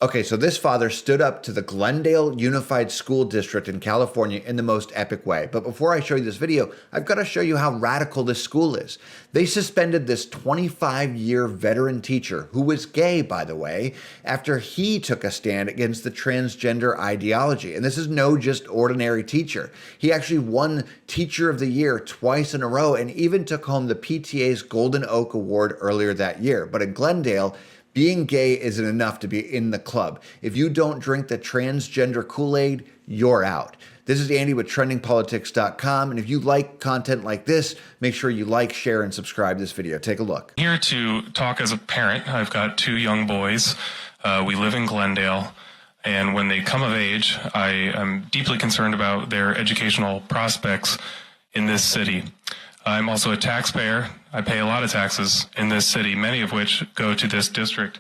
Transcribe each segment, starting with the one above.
Okay, so this father stood up to the Glendale Unified School District in California in the most epic way. But before I show you this video, I've got to show you how radical this school is. They suspended this 25-year veteran teacher, who was gay, by the way, after he took a stand against the transgender ideology. And this is no just ordinary teacher. He actually won Teacher of the Year twice in a row and even took home the PTA's Golden Oak Award earlier that year. But in Glendale, being gay isn't enough to be in the club. If you don't drink the transgender Kool-Aid, you're out. This is Andy with TrendingPolitics.com, and if you like content like this, make sure you like, share, and subscribe this video. Take a look. Here to talk as a parent. I've got 2 young boys. We live in Glendale, and when they come of age, I am deeply concerned about their educational prospects in this city. I'm also a taxpayer. I pay a lot of taxes in this city, many of which go to this district.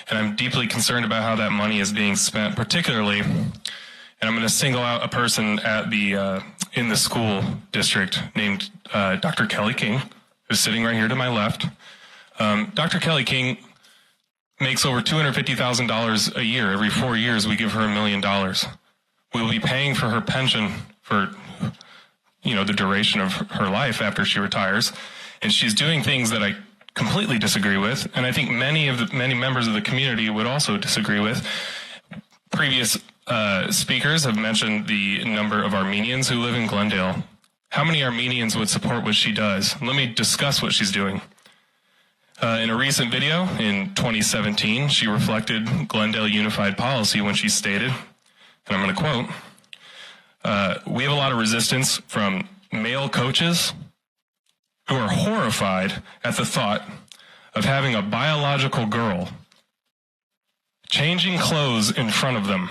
And I'm deeply concerned about how that money is being spent, particularly, and I'm going to single out a person at in the school district named Dr. Kelly King, who's sitting right here to my left. Dr. Kelly King makes over $250,000 a year. Every 4 years, we give her $1 million. We will be paying for her pension for the duration of her life after she retires. And she's doing things that I completely disagree with, and I think many members of the community would also disagree with. Previous speakers have mentioned the number of Armenians who live in Glendale. How many Armenians would support what she does? Let me discuss what she's doing. In a recent video in 2017, she reflected Glendale Unified policy when she stated, and I'm going to quote, "We have a lot of resistance from male coaches who are horrified at the thought of having a biological girl changing clothes in front of them."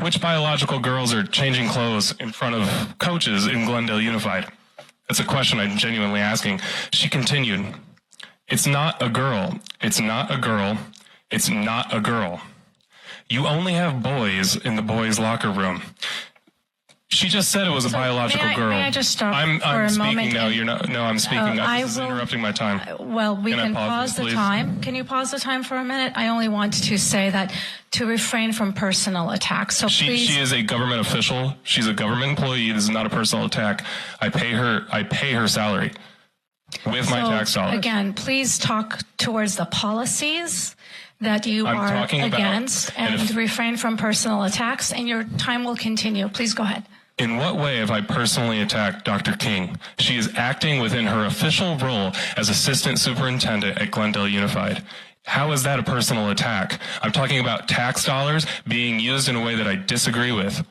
Which biological girls are changing clothes in front of coaches in Glendale Unified? That's a question I'm genuinely asking. She continued, "It's not a girl. It's not a girl. It's not a girl. You only have boys in the boys' locker room." She just said it was a biological girl. May I just stop I'm for a speaking moment? now. You're not. No, I'm speaking. This is interrupting my time. Well, we can pause the please? time. Can you pause the time for a minute? I only want to say that to refrain from personal attacks. So please. She is a government official. She's a government employee. This is not a personal attack. I pay her salary with my tax dollars. Again, please talk towards the policies that you are against and refrain from personal attacks, and your time will continue. Please go ahead. In what way have I personally attacked Dr. King? She is acting within her official role as assistant superintendent at Glendale Unified. How is that a personal attack? I'm talking about tax dollars being used in a way that I disagree with.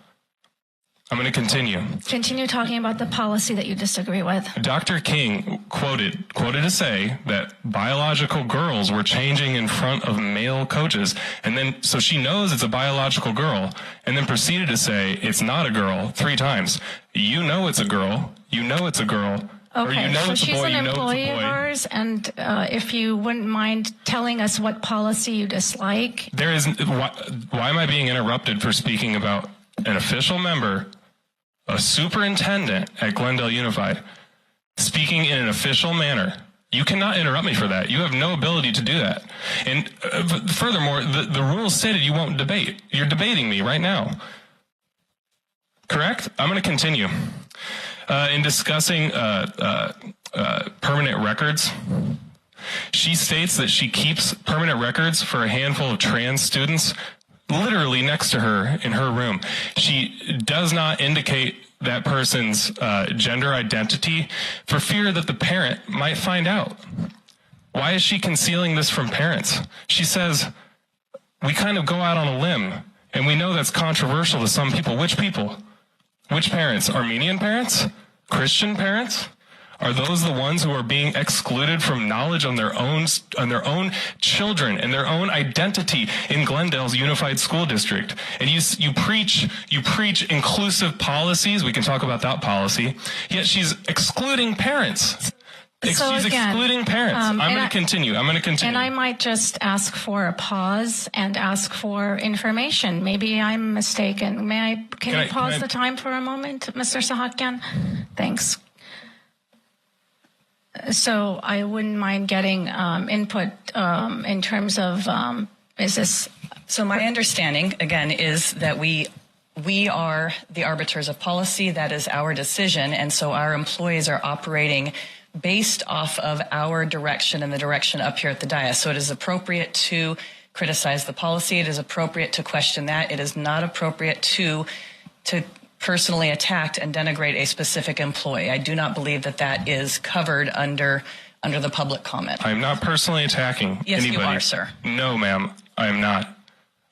I'm going to continue. Continue talking about the policy that you disagree with. Dr. King quoted to say that biological girls were changing in front of male coaches. And then, so she knows it's a biological girl, and then proceeded to say it's not a girl 3 times. You know it's a girl. You know it's a girl. Okay, so she's an employee of ours, and if you wouldn't mind telling us what policy you dislike. Why am I being interrupted for speaking about an official member, a superintendent at Glendale Unified, speaking in an official manner? You cannot interrupt me for that. You have no ability to do that. And furthermore, the rules stated you won't debate. You're debating me right now. Correct? I'm going to continue. In discussing permanent records, she states that she keeps permanent records for a handful of trans students literally next to her in her room. She does not indicate that person's gender identity for fear that the parent might find out. Why is she concealing this from parents? She says, we kind of go out on a limb, and we know that's controversial to some people. Which people? Which parents? Armenian parents? Christian parents? Are those the ones who are being excluded from knowledge on their own children and their own identity in Glendale's Unified School District? And you preach inclusive policies. We can talk about that policy. Yet she's excluding parents. Excluding parents. I'm going to continue. And I might just ask for a pause and ask for information. Maybe I'm mistaken. Can you pause the time for a moment, Mr. Sahakyan? Thanks. So I wouldn't mind getting input in terms of Is this? So my understanding, again, is that we are the arbiters of policy. That is our decision. And so our employees are operating based off of our direction and the direction up here at the dais. So it is appropriate to criticize the policy. It is appropriate to question that. It is not appropriate to personally attack and denigrate a specific employee. I do not believe that that is covered under the public comment. I'm not personally attacking Yes, anybody. you are, sir. No, ma'am, I am not.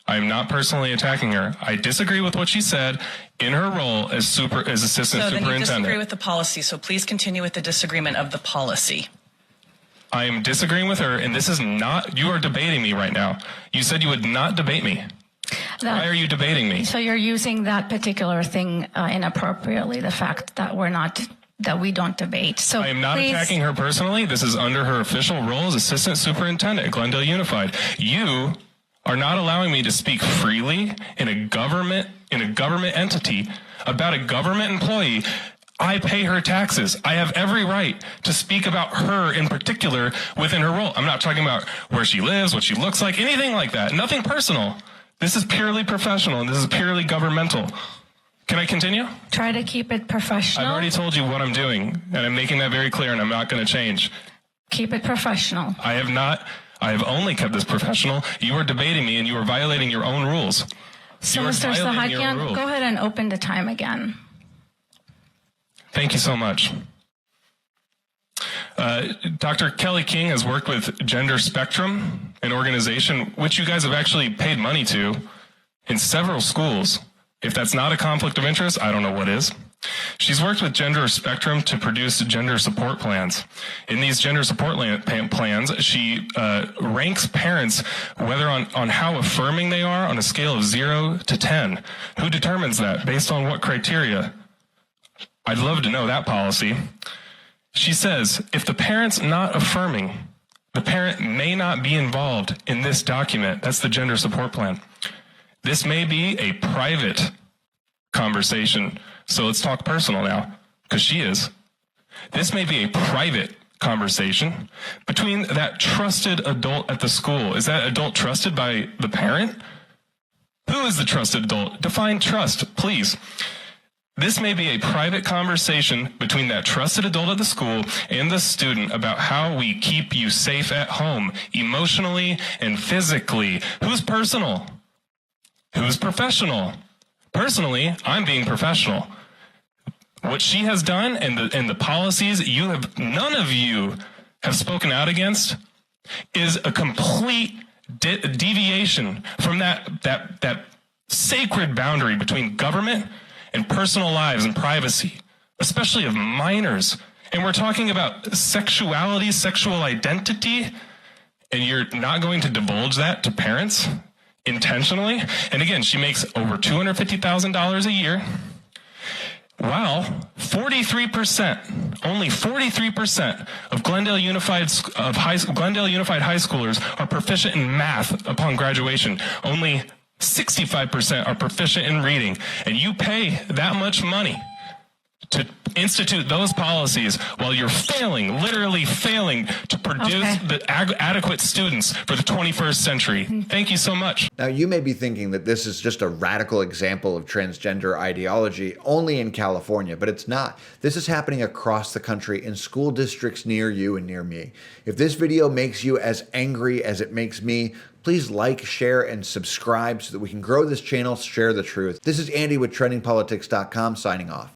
I am not personally attacking her. I disagree with what she said in her role as assistant So then superintendent. you disagree with the policy, so please continue with the disagreement of the policy. I am disagreeing with her, and this is not, you are debating me right now. You said you would not debate me. Why are you debating me? So you're using that particular thing inappropriately, the fact that we don't debate. So I am not attacking her personally. This is under her official role as assistant superintendent at Glendale Unified. You are not allowing me to speak freely in a government entity about a government employee. I pay her taxes. I have every right to speak about her in particular within her role. I'm not talking about where she lives, what she looks like, anything like that. Nothing personal. This is purely professional, and this is purely governmental. Can I continue? Try to keep it professional. I've already told you what I'm doing, and I'm making that very clear, and I'm not going to change. Keep it professional. I have not. I have only kept this professional. You are debating me, and you are violating your own rules. So, You are Mr. violating your own Sahakian, rules. go ahead and open the time again. Thank you so much. Dr. Kelly King has worked with Gender Spectrum, an organization which you guys have actually paid money to in several schools. If that's not a conflict of interest, I don't know what is. She's worked with Gender Spectrum to produce gender support plans. In these gender support plans, she ranks parents whether on how affirming they are on a scale of 0 to 10. Who determines that? Based on what criteria? I'd love to know that policy. She says, if the parent's not affirming, the parent may not be involved in this document. That's the gender support plan. This may be a private conversation. So let's talk personal now, because she is. This may be a private conversation between that trusted adult at the school. Is that adult trusted by the parent? Who is the trusted adult? Define trust, please. This may be a private conversation between that trusted adult at the school and the student about how we keep you safe at home, emotionally and physically. Who's personal? Who's professional? Personally, I'm being professional. What she has done and the policies none of you have spoken out against is a complete deviation from that sacred boundary between government and personal lives and privacy, especially of minors. And we're talking about sexuality, sexual identity, and you're not going to divulge that to parents intentionally. And again, she makes over $250,000 a year. While 43%, only 43% of Glendale Unified High Schoolers are proficient in math upon graduation. Only 65% are proficient in reading. And you pay that much money to institute those policies while you're literally failing to produce the adequate students for the 21st century. Thank you so much. Now, you may be thinking that this is just a radical example of transgender ideology only in California, but it's not. This is happening across the country in school districts near you and near me. If this video makes you as angry as it makes me, please like, share, and subscribe so that we can grow this channel, share the truth. This is Andy with TrendingPolitics.com signing off.